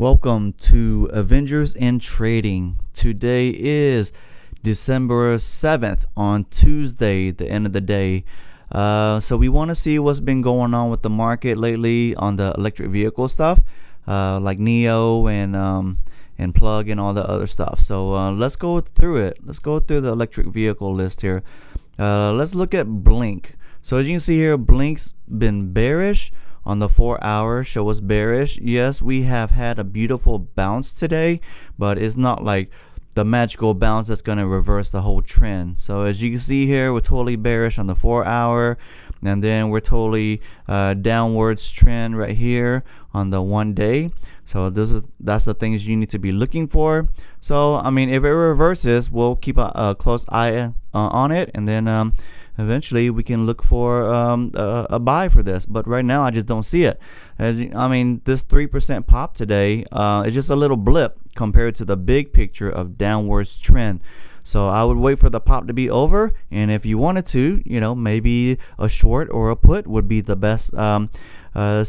Welcome to Avengers in Trading. Today is December 7th on Tuesday, the end of the day. So we want to see what's been going on with the market lately on the electric vehicle stuff, like NIO and Plug and all the other stuff. So let's go through it. Let's go through the electric vehicle list here. Let's look at Blink. So as you can see here, Blink's been bearish. On the 4-hour, show us bearish. Yes, we have had a beautiful bounce today, but it's not like the magical bounce that's going to reverse the whole trend. So as you can see here, we're totally bearish on the 4-hour, and then we're totally downwards trend right here on the 1 day. So that's the things you need to be looking for. So I mean, if it reverses, we'll keep a close eye on it, and then eventually we can look for a buy for this. But right now I just don't see it. I mean, this 3% pop today is just a little blip compared to the big picture of downwards trend. So I would wait for the pop to be over, and if you wanted to, maybe a short or a put would be the best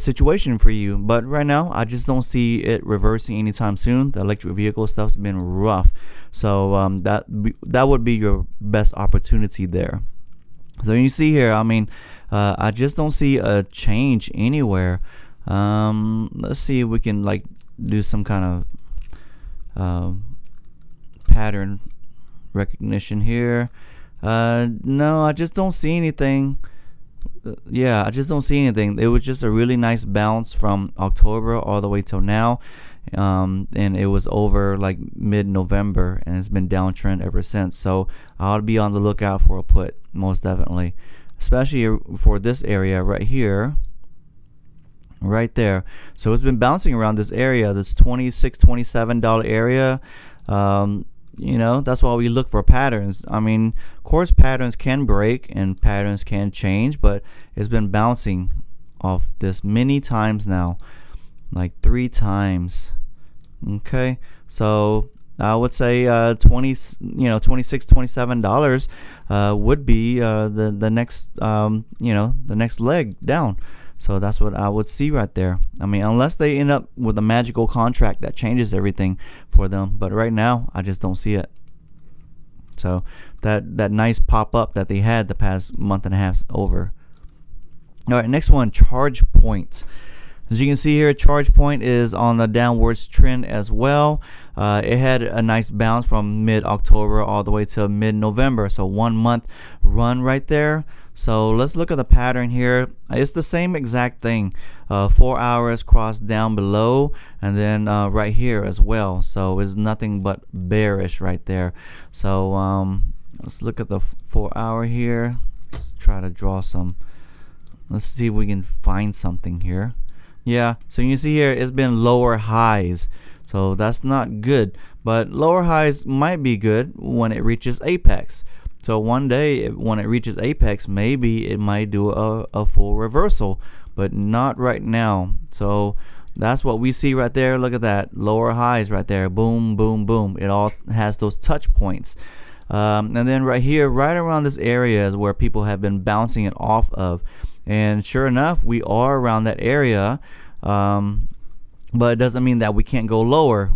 situation for you. But right now I just don't see it reversing anytime soon. The electric vehicle stuff's been rough, so that would be your best opportunity there. So you see here, I mean, I just don't see a change anywhere. Let's see if we can like do some kind of pattern recognition here. No, I just don't see anything. I just don't see anything. It was just a really nice bounce from October all the way till now. And it was over like mid-November, and it's been downtrend ever since. So I'll be on the lookout for a put, most definitely, especially for this area right here, right there. So it's been bouncing around this area, this $26-27 area. That's why we look for patterns. I mean, of course patterns can break and patterns can change, but it's been bouncing off this many times now, like 3 times. Okay, so I would say $26-27 would be the next the next leg down. So that's what I would see right there. I mean, unless they end up with a magical contract that changes everything for them, but right now I just don't see it. So that nice pop up that they had the past month and a half is over. All right, next one, charge points. As you can see here, charge point is on the downwards trend as well. It had a nice bounce from mid-October all the way to mid-November, so 1 month run right there. So let's look at the pattern here. It's the same exact thing. 4 hours crossed down below, and then right here as well. So it's nothing but bearish right there. So let's look at the 4-hour here. Let's try to draw some. Let's see if we can find something here. Yeah, so you see here it's been lower highs, so that's not good, but lower highs might be good when it reaches apex. So one day when it reaches apex, maybe it might do a full reversal, but not right now. So that's what we see right there. Look at that, lower highs right there, boom boom boom. It all has those touch points. And then right here, right around this area is where people have been bouncing it off of. And sure enough, we are around that area, but it doesn't mean that we can't go lower.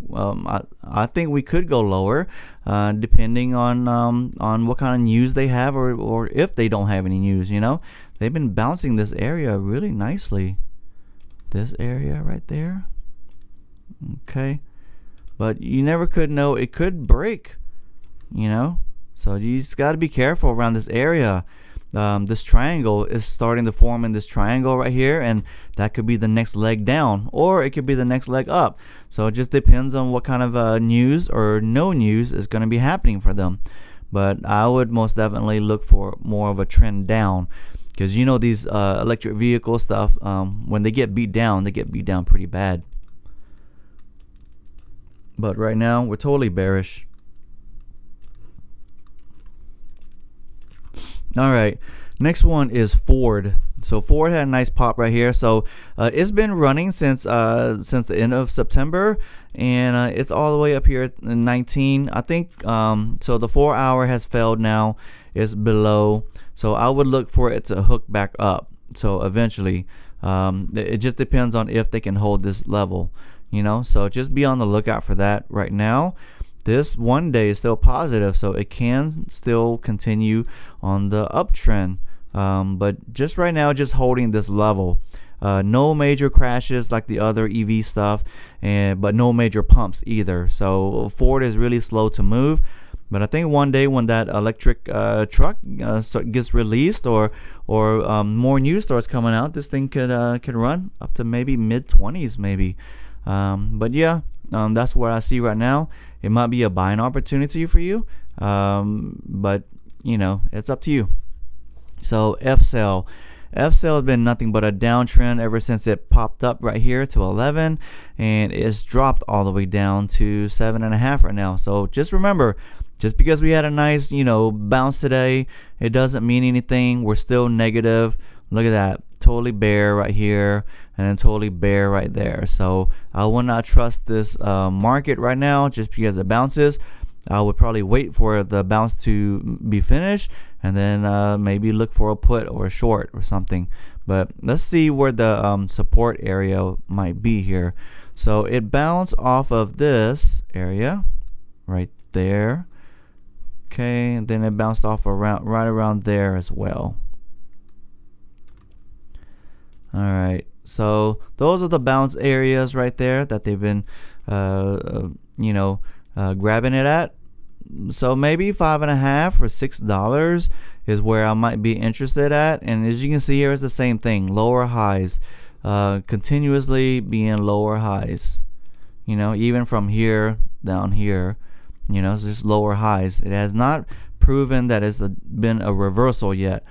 I think we could go lower, depending on what kind of news they have, or if they don't have any news. They've been bouncing this area really nicely. This area right there. Okay, but you never could know, it could break. So you just got to be careful around this area. This triangle is starting to form in this triangle right here, and that could be the next leg down, or it could be the next leg up. So it just depends on what kind of news or no news is going to be happening for them. But I would most definitely look for more of a trend down, because these electric vehicle stuff, when they get beat down pretty bad. But right now we're totally bearish. All right, next one is Ford. So Ford had a nice pop right here. So it's been running since the end of September, and it's all the way up here at 19, I think. So the 4-hour has failed now. It's below. So I would look for it to hook back up. So eventually, it just depends on if they can hold this level. you know, so just be on the lookout for that. Right now this one day is still positive, so it can still continue on the uptrend, but just right now just holding this level. No major crashes like the other EV stuff, but no major pumps either. So Ford is really slow to move. But I think one day when that electric truck gets released, or more news starts coming out, this thing could run up to maybe mid-20s maybe. But yeah, that's what I see right now. It might be a buying opportunity for you, but you know, it's up to you. So F-Cell has been nothing but a downtrend ever since it popped up right here to 11, and it's dropped all the way down to 7.5 right now. So just remember, just because we had a nice, you know, bounce today, it doesn't mean anything. We're still negative. Look at that, totally bear right here, and then totally bear right there. So I would not trust this market right now just because it bounces. I would probably wait for the bounce to be finished, and then maybe look for a put or a short or something. But let's see where the support area might be here. So it bounced off of this area right there. Okay, and then it bounced off right around there as well. All right, so those are the bounce areas right there that they've been you know, grabbing it at. So maybe $5.50 or $6 is where I might be interested at. And as you can see here, it's the same thing, lower highs, continuously being lower highs, you know, even from here down here, you know, it's just lower highs. It has not proven that it's been a reversal yet,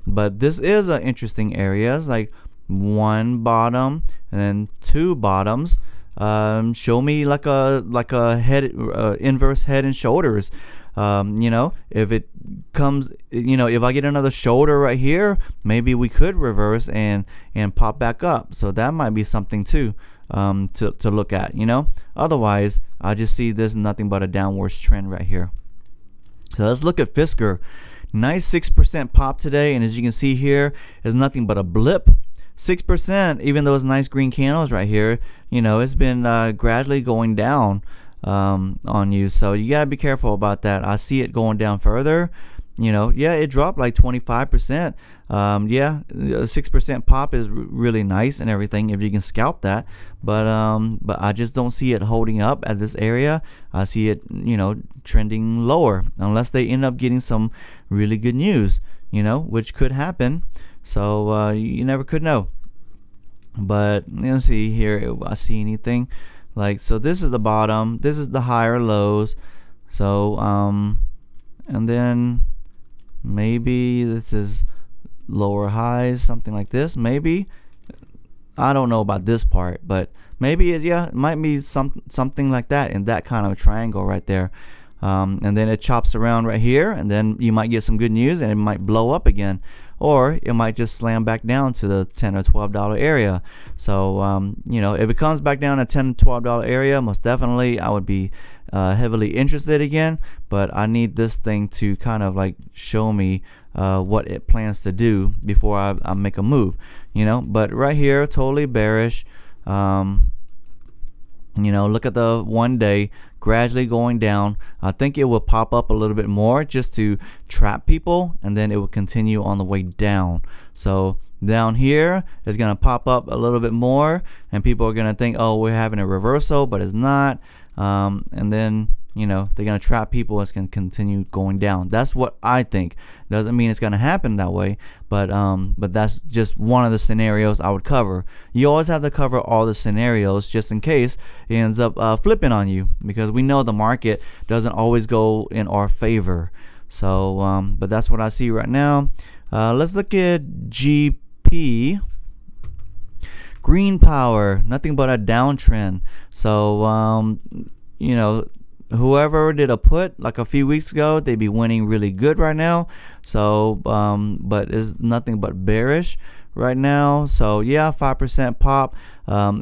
but this is an interesting area. It's like one bottom and then two bottoms. Show me like a head, inverse head and shoulders. You know, if it comes, you know, if I get another shoulder right here, maybe we could reverse and pop back up. So that might be something too, to look at, you know. Otherwise, I just see this nothing but a downwards trend right here. So let's look at Fisker. Nice 6% pop today, and as you can see here, is nothing but a blip. 6%, even though it's nice green candles right here, you know, it's been gradually going down on you. So you gotta be careful about that. I see it going down further. You know, yeah, it dropped like 25%. Yeah, 6% pop is really nice and everything if you can scalp that. But I just don't see it holding up at this area. I see it, you know, trending lower unless they end up getting some really good news, you know, which could happen. So you never could know. But let's see here if I see anything. Like, so this is the bottom, this is the higher lows. So and then maybe this is lower highs, something like this. Maybe, I don't know about this part, but maybe it might be something like that in that kind of triangle right there. And then it chops around right here, and then you might get some good news and it might blow up again, or it might just slam back down to the $10 or $12 area. So you know, if it comes back down to $10 $12 area, most definitely I would be heavily interested again. But I need this thing to kind of like show me what it plans to do before I make a move, you know. But right here, totally bearish. You know, look at the 1 day gradually going down. I think it will pop up a little bit more just to trap people, and then it will continue on the way down. So down here is going to pop up a little bit more, and people are going to think, oh, we're having a reversal, but it's not. And then, you know, they're going to trap people. It's going to continue going down. That's what I think. Doesn't mean it's going to happen that way, but that's just one of the scenarios I would cover. You always have to cover all the scenarios just in case it ends up flipping on you, because we know the market doesn't always go in our favor. So but that's what I see right now. Let's look at GP. Green power, nothing but a downtrend. So you know, whoever did a put like a few weeks ago, they'd be winning really good right now. So but it's nothing but bearish right now. So yeah, 5% pop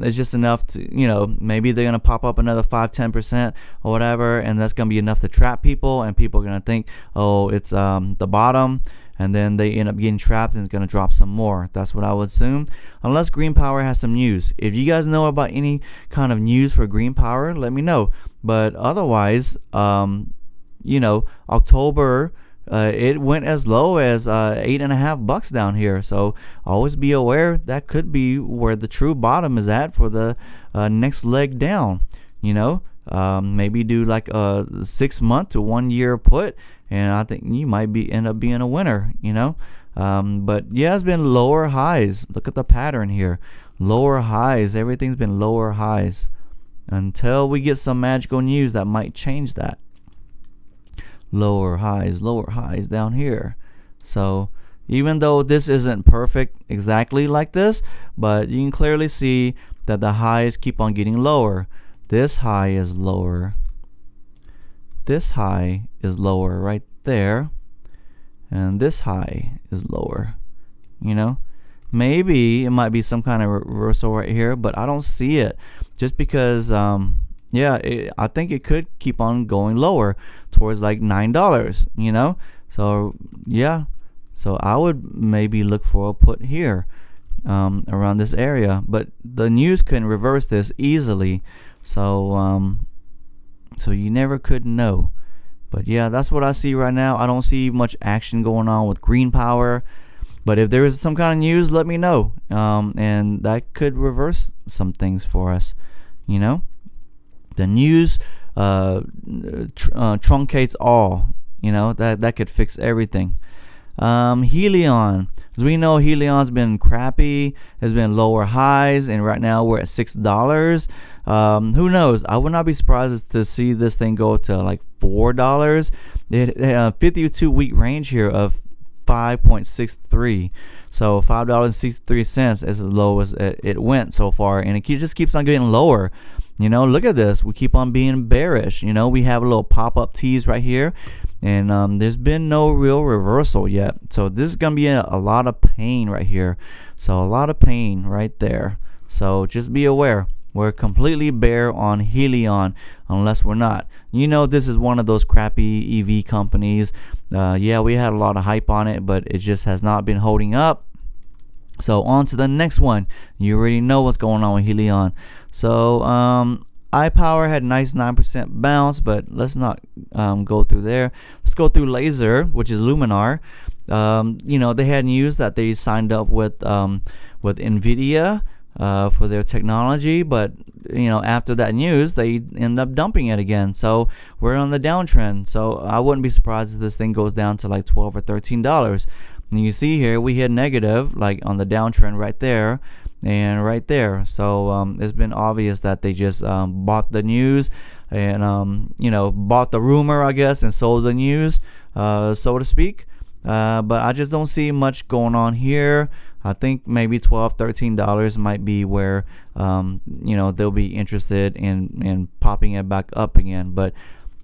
is just enough to, you know, maybe they're gonna pop up another 5-10% or whatever, and that's gonna be enough to trap people, and people are gonna think, oh, it's the bottom, and then they end up getting trapped and it's going to drop some more. That's what I would assume, unless green power has some news. If you guys know about any kind of news for green power, let me know. But otherwise, October, it went as low as $8.50 down here. So always be aware that could be where the true bottom is at for the next leg down. Maybe do like a 6 month to 1 year put, and I think you might end up being a winner. But yeah, it's been lower highs. Look at the pattern here, lower highs. Everything's been lower highs until we get some magical news that might change that. Lower highs down here. So even though this isn't perfect exactly like this, but you can clearly see that the highs keep on getting lower. This high is lower. This high is lower right there. And this high is lower. Maybe it might be some kind of reversal right here, but I don't see it. Just because I think it could keep on going lower towards like $9, So yeah, so I would maybe look for a put here around this area, but the news can reverse this easily. So so you never could know. But yeah, that's what I see right now. I don't see much action going on with green power, but if there is some kind of news, let me know, and that could reverse some things for us. The news truncates all. That could fix everything. Helion, as we know, Helion's been crappy. Has been lower highs, and right now we're at $6. Who knows? I would not be surprised to see this thing go to like $4. It 52-week range here of 5.63. So $5.63 is as low as it went so far, and it just keeps on getting lower. Look at this. We keep on being bearish. We have a little pop-up tees right here, and there's been no real reversal yet. So this is going to be a lot of pain right here. So a lot of pain right there. So just be aware. We're completely bare on Helion unless we're not. This is one of those crappy EV companies. Yeah, we had a lot of hype on it, but it just has not been holding up. So on to the next one. You already know what's going on with Helion. So iPower had a nice 9% bounce, but let's not go through there. Let's go through Laser, which is Luminar. They had news that they signed up with NVIDIA for their technology, but after that news, they end up dumping it again. So we're on the downtrend. So I wouldn't be surprised if this thing goes down to like $12 or $13. And you see here we hit negative, like on the downtrend right there and right there. So it's been obvious that they just bought the news and bought the rumor, I guess, and sold the news, so to speak. But I just don't see much going on here. I think maybe $12, $13 might be where they'll be interested in popping it back up again. But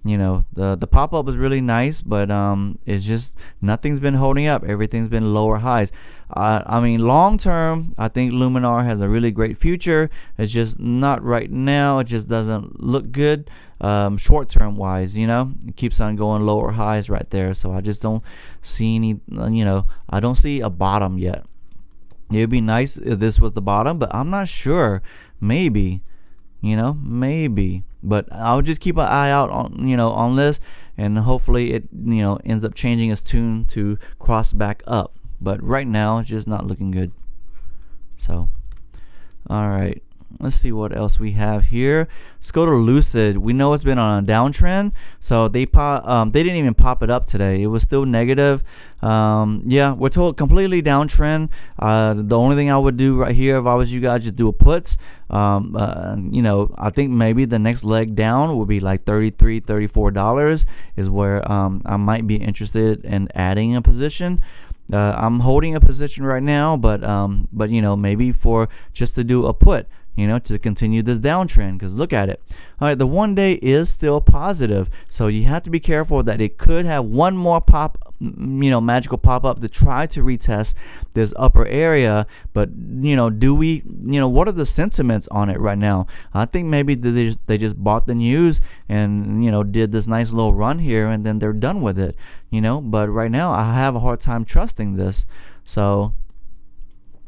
the pop-up was really nice, but it's just nothing's been holding up. Everything's been lower highs. Long term, I think Luminar has a really great future. It's just not right now. It just doesn't look good short term wise. It keeps on going lower highs right there. So I just don't see any, I don't see a bottom yet. It'd be nice if this was the bottom, but I'm not sure. Maybe, but I'll just keep an eye out on this, and hopefully it ends up changing its tune to cross back up. But right now it's just not looking good. So all right, let's see what else we have here. Let's go to Lucid. We know it's been on a downtrend, so they didn't even pop it up today. It was still negative. Yeah, we're told completely downtrend. The only thing I would do right here if I was you guys, just do a puts. I think maybe the next leg down will be like $33, $34 is where I might be interested in adding a position. I'm holding a position right now, but maybe for just to do a put. to continue this downtrend. Because look at it. All right, the 1 day is still positive, so you have to be careful that it could have one more magical pop up to try to retest this upper area. But do we, what are the sentiments on it right now? I think maybe they just bought the news and did this nice little run here, and then they're done with it. But right now I have a hard time trusting this. So,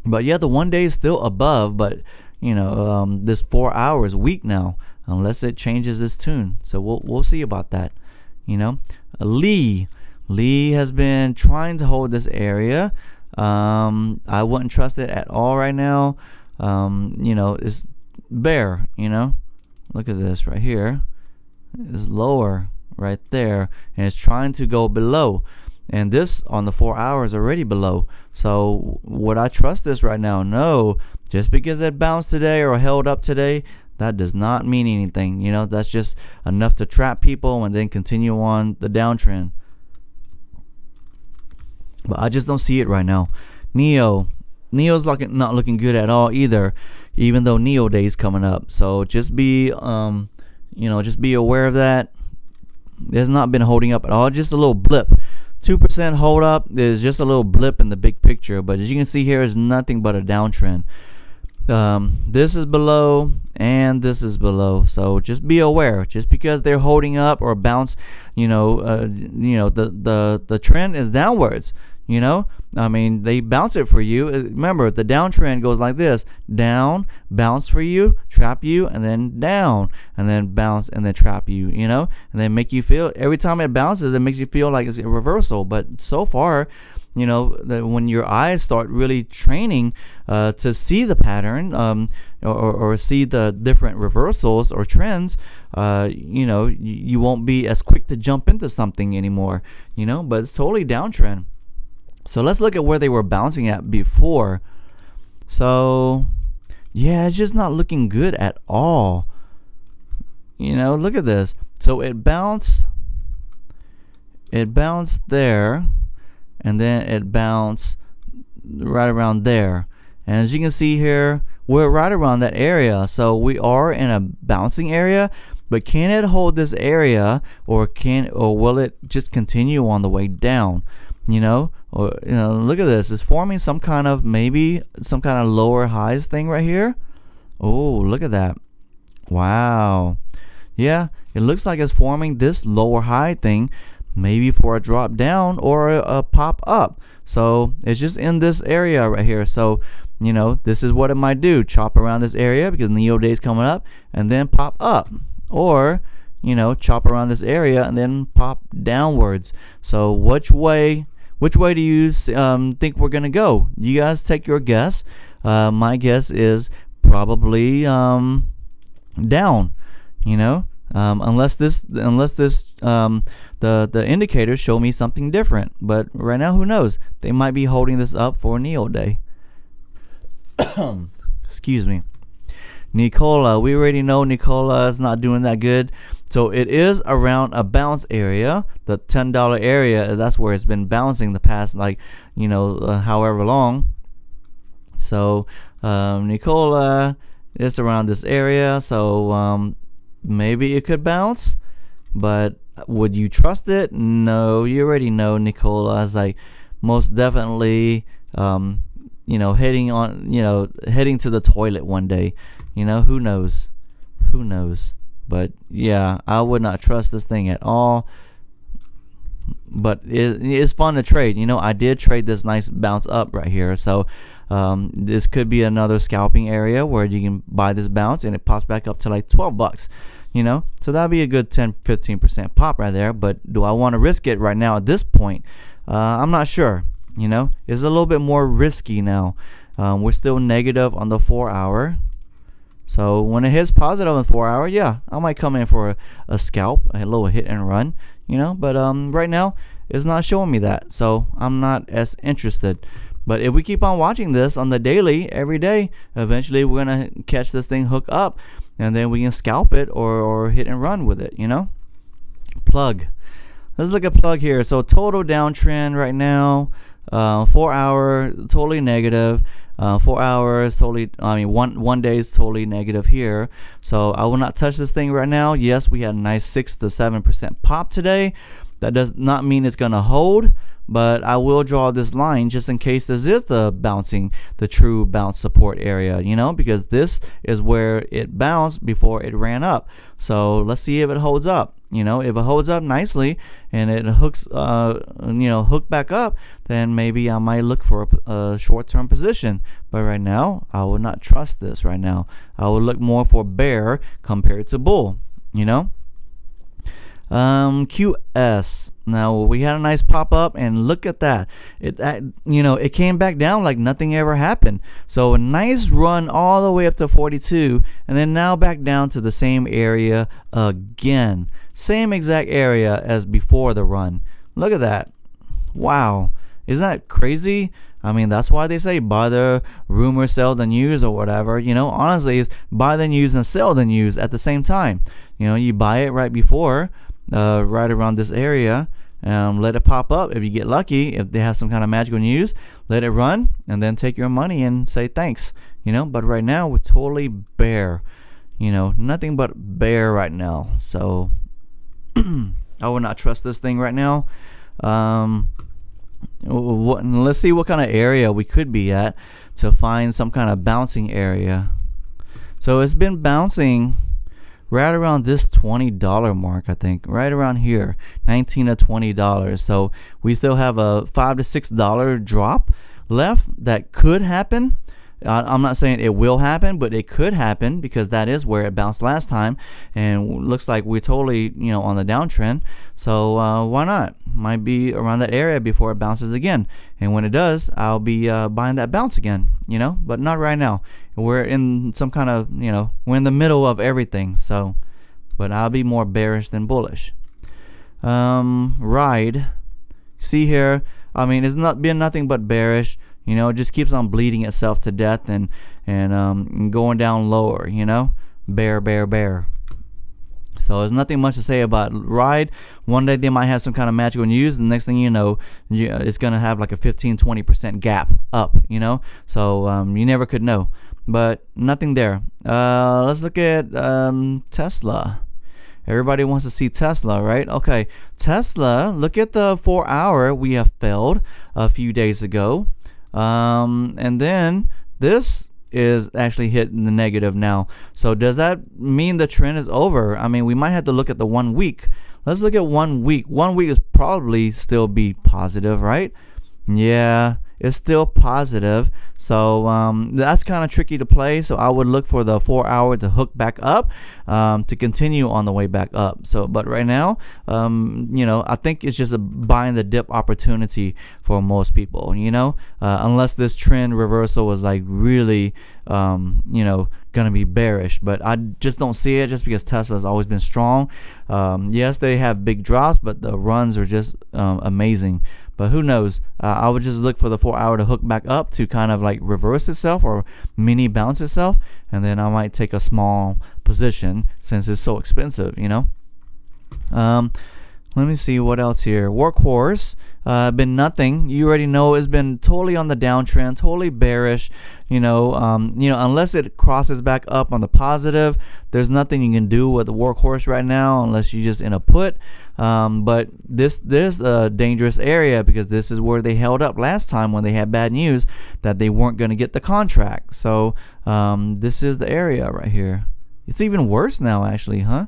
but yeah, the 1 day is still above, but this 4 hours weak now, unless it changes its tune. So we'll see about that. Lee has been trying to hold this area. I wouldn't trust it at all right now. It's bear. Look at this right here. It's lower right there, and it's trying to go below. And this on the 4 hours already below. So would I trust this right now? No. Just because it bounced today or held up today, that does not mean anything. That's just enough to trap people and then continue on the downtrend. But I just don't see it right now. NIO's not looking good at all either, even though NIO Day is coming up. So just be just be aware of that. It's not been holding up at all. Just a little blip. 2% hold up is just a little blip in the big picture, but as you can see here, is nothing but a downtrend. This is below and this is below, so just be aware. Just because they're holding up or bounce, the trend is downwards. They bounce it for you. Remember, the downtrend goes like this: down, bounce for you, trap you, and then down, and then bounce, and then trap you, and then make you feel, every time it bounces, it makes you feel like it's a reversal. But so far, when your eyes start really training to see the pattern, or see the different reversals or trends, you won't be as quick to jump into something anymore, but it's totally downtrend. So let's look at where they were bouncing at before. So yeah, it's just not looking good at all. Look at this. So it bounced there, and then it bounced right around there. And as you can see here, we're right around that area. So we are in a bouncing area, but can it hold this area, or will it just continue on the way down? Look at this. It's forming some kind of lower highs thing right here. Oh, look at that. Wow. Yeah, it looks like it's forming this lower high thing, maybe for a drop down or a pop up. So it's just in this area right here. So this is what it might do: chop around this area because NIO Day is coming up, and then pop up, or chop around this area and then pop downwards. So which way do you think we're gonna go? You guys take your guess. My guess is probably down. Unless the indicators show me something different. But right now, who knows? They might be holding this up for NIO Day. Excuse me. Nicola, we already know Nicola is not doing that good. So it is around a bounce area, the $10 area. That's where it's been bouncing the past, however long. So Nicola is around this area. So maybe it could bounce, but would you trust it? No. You already know Nicola is most definitely heading to the toilet one day. Who knows? But yeah, I would not trust this thing at all. But it's fun to trade. I did trade this nice bounce up right here. So this could be another scalping area where you can buy this bounce and it pops back up to like $12. So that'd be a good 10-15% pop right there. But do I want to risk it right now at this point? I'm not sure. It's a little bit more risky now. We're still negative on the 4 hour. So when it hits positive on the 4 hour, yeah, I might come in for a scalp, a little hit and run, but right now it's not showing me that, so I'm not as interested. But if we keep on watching this on the daily every day, eventually we're gonna catch this thing hook up, and then we can scalp it or hit and run with it. Plug. Let's look at plug here. So total downtrend right now. 4 hour totally negative. 4 hours totally, I mean, one day is totally negative here. So I will not touch this thing right now. Yes, we had a nice 6 to 7% pop today. That does not mean it's gonna hold, but I will draw this line just in case this is the true bounce support area, you know, because this is where it bounced before it ran up. So let's see if it holds up. You know, if it holds up nicely and it hooks, hook back up, then maybe I might look for a short-term position. But right now, I will not trust this right now. I will look more for bear compared to bull, you know. QS. Now we had a nice pop up, and look at that. It came back down like nothing ever happened. So a nice run all the way up to 42, and then now back down to the same area again. Same exact area as before the run. Look at that. Wow. Isn't that crazy? I mean, that's why they say buy the rumor, sell the news, or whatever. You know, honestly, it's buy the news and sell the news at the same time. You know, you buy it right before, right around this area, let it pop up. If you get lucky, if they have some kind of magical news, let it run, and then take your money and say thanks. You know, but right now we're totally bear. You know, nothing but bear right now. So I would not trust this thing right now. Let's see what kind of area we could be at to find some kind of bouncing area. So it's been bouncing right around this $20 mark, I think, right around here, $19 to $20. So we still have a $5 to $6 drop left that could happen. I'm not saying it will happen, but it could happen because that is where it bounced last time, and looks like we're totally, on the downtrend. So why not? Might be around that area before it bounces again, and when it does, I'll be buying that bounce again. But not right now. We're in some kind of, we're in the middle of everything. So, but I'll be more bearish than bullish. Ride. See here. I mean, it's not been nothing but bearish. It just keeps on bleeding itself to death and going down lower, bear. So there's nothing much to say about Ride. One day they might have some kind of magical news, and the next thing you know, it's going to have like a 15-20% gap up, So you never could know. But nothing there. Let's look at Tesla. Everybody wants to see Tesla, right? Okay, Tesla, look at the 4 hour. We have failed a few days ago. And then this is actually hitting the negative now. So does that mean the trend is over? I mean, we might have to look at the 1 week. Let's look at 1 week. 1 week is probably still be positive, right? Yeah, it's still positive. So that's kind of tricky to play. So I would look for the 4 hour to hook back up, to continue on the way back up. So, but right now, I think it's just a buying the dip opportunity for most people, unless this trend reversal was like really, gonna be bearish. But I just don't see it, just because Tesla has always been strong. Yes, they have big drops, but the runs are just amazing. But who knows? I would just look for the 4 hour to hook back up to kind of like reverse itself or mini bounce itself, and then I might take a small position since it's so expensive, Let me see what else here. Workhorse, been nothing. You already know it's been totally on the downtrend, totally bearish. Unless it crosses back up on the positive, there's nothing you can do with the Workhorse right now unless you just in a put. But there's a dangerous area because this is where they held up last time when they had bad news that they weren't going to get the contract. So this is the area right here. It's even worse now, actually, huh?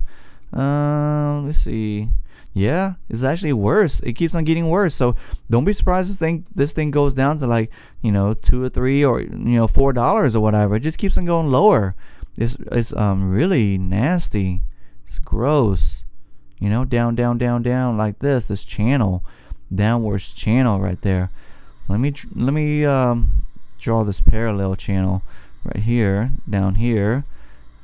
Let's see. Yeah, it's actually worse. It keeps on getting worse. So don't be surprised this thing goes down to like, $2 or $3 or $4 or whatever. It just keeps on going lower. It's really nasty. It's gross. Down like this channel, downwards channel right there. Let me draw this parallel channel right here, down here,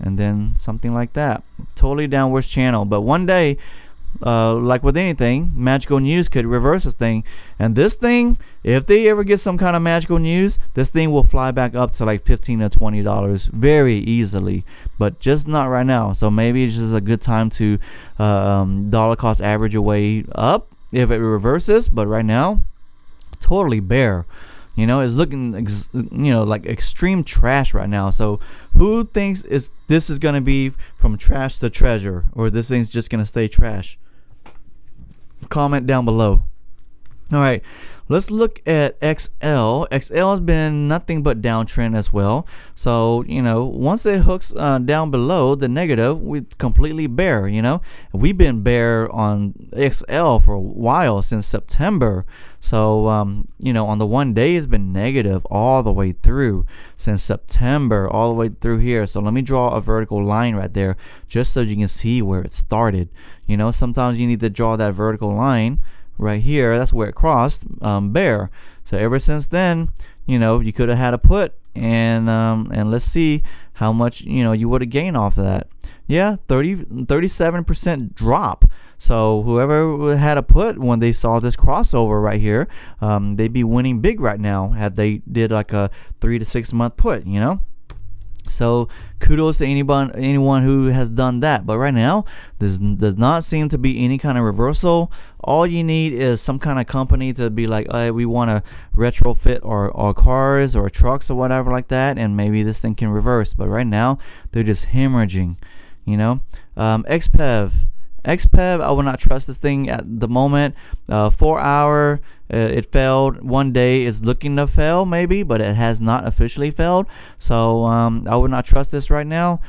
and then something like that. Totally downwards channel. But one day, like with anything, magical news could reverse this thing, and this thing, if they ever get some kind of magical news, this thing will fly back up to like $15 to $20 very easily, but just not right now. So maybe it's just a good time to dollar cost average away up if it reverses. But right now, totally bare. You know, it's looking like extreme trash right now. So who thinks this is going to be from trash to treasure, or this thing's just going to stay trash? Comment down below. All right, let's look at XL. XL has been nothing but downtrend as well. So, once it hooks down below the negative, we completely bear. We've been bear on XL for a while, since September. So, on the 1 day, it's been negative all the way through since September, all the way through here. So let me draw a vertical line right there, just so you can see where it started. Sometimes you need to draw that vertical line right here. That's where it crossed bear. So ever since then, you could have had a put, and let's see how much you would have gained off of that. Yeah, 37% drop. So whoever had a put when they saw this crossover right here, they'd be winning big right now had they did like a 3 to 6 month put. So kudos to anyone who has done that. But right now, this does not seem to be any kind of reversal. All you need is some kind of company to be like, hey, we want to retrofit our cars or trucks or whatever like that, and maybe this thing can reverse. But right now, they're just hemorrhaging. XPEV, I will not trust this thing at the moment. 4 hour, it failed. 1 day is looking to fail maybe, but it has not officially failed. So I would not trust this right now.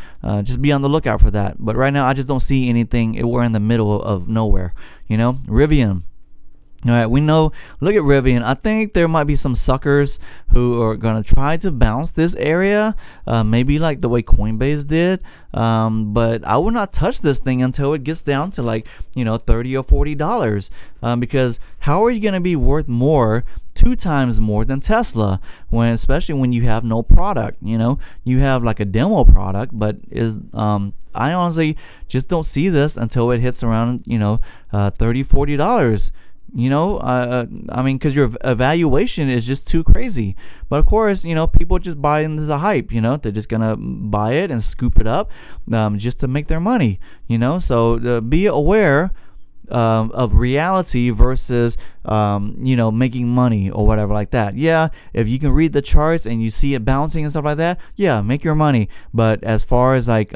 Just be on the lookout for that. But right now, I just don't see anything. We're in the middle of nowhere. Rivian. All right, we know, look at Rivian. I think there might be some suckers who are going to try to bounce this area, maybe like the way Coinbase did. But I would not touch this thing until it gets down to like, $30 or $40. Because how are you going to be worth more, 2 times more than Tesla, especially when you have no product? You have like a demo product, but I honestly just don't see this until it hits around, $30, $40. Because your evaluation is just too crazy. But of course, people just buy into the hype. They're just gonna buy it and scoop it up, just to make their money. So be aware of reality versus making money or whatever like that. Yeah, if you can read the charts and you see it bouncing and stuff like that, yeah, make your money. But as far as like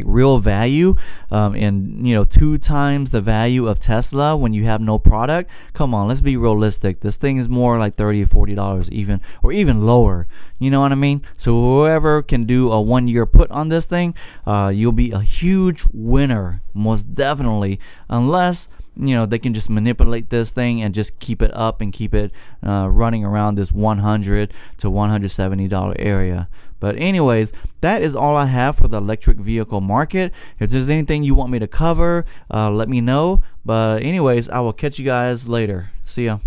real value, and 2 times the value of Tesla when you have no product, come on, let's be realistic. This thing is more like $30 or $40 even lower. You know what I mean? So whoever can do a 1 year put on this thing, you'll be a huge winner, most definitely, unless they can just manipulate this thing and just keep it up and keep it running around this $100 to $170 area. But anyways, that is all I have for the electric vehicle market. If there's anything you want me to cover, let me know. But anyways, I will catch you guys later. See ya.